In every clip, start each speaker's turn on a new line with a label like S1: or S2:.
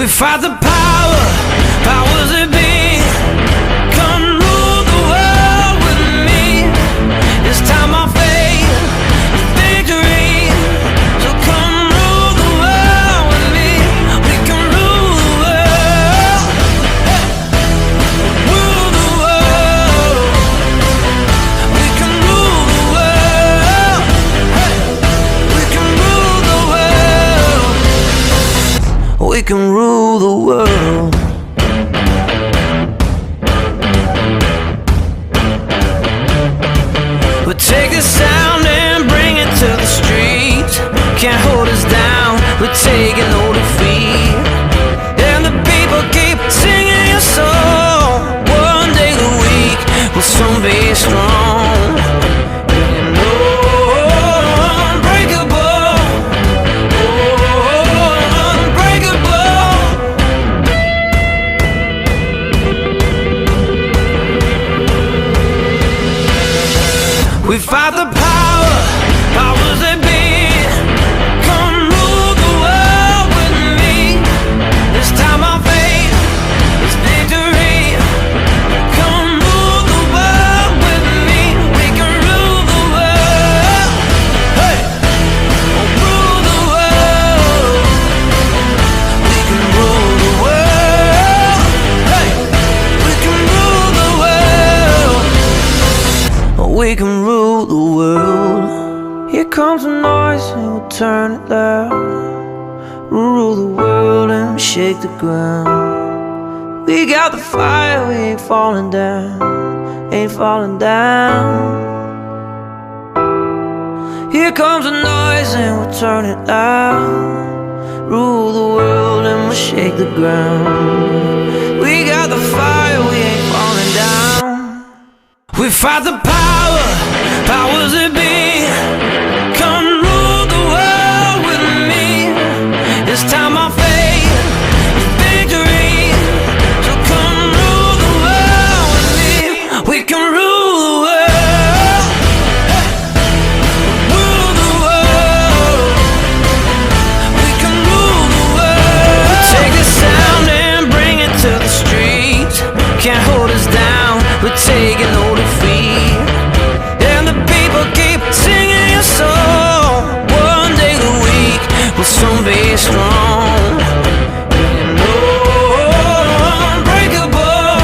S1: We fight the powers that be. Come rule the world with me. It's time I face victory. So come rule the world with me. We can rule the world. Rule the world. We can rule the world. We can rule the world. We can rule the world. We'll take the sound and bring it to the streets. Can't hold us down, we're taking no defeat. And the people keep singing a song. One day a week, we'll soon be strong. We fight the powers that be. Come rule the world with me. This time I'll face this victory. Come rule the world with me. We can rule the world. Hey, rule the world. We can rule the world. Hey, we can rule the world. We can rule the world. Here comes the noise and we'll turn it loud. Rule the world and shake the ground. We got the fire, we ain't falling down. Ain't falling down. Here comes the noise and we'll turn it loud. Rule the world and we'll shake the ground. We got the fire, we ain't falling down. We fight the powers that be. Come rule the world with me. It's time I face victory. So come rule the world with me. We can rule the world. Rule the world. We can rule the world. We take the sound and bring it to the streets. Can't hold us down, we're taking no defeat. And the people keep singing a song. One day a week, we'll soon be strong. Unbreakable.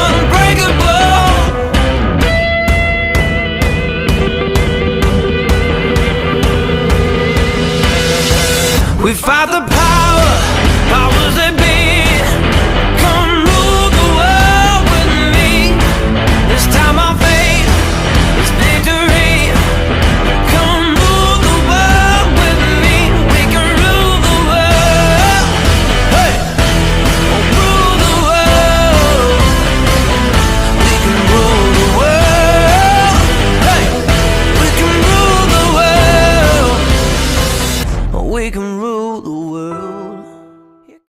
S1: Unbreakable. We fight the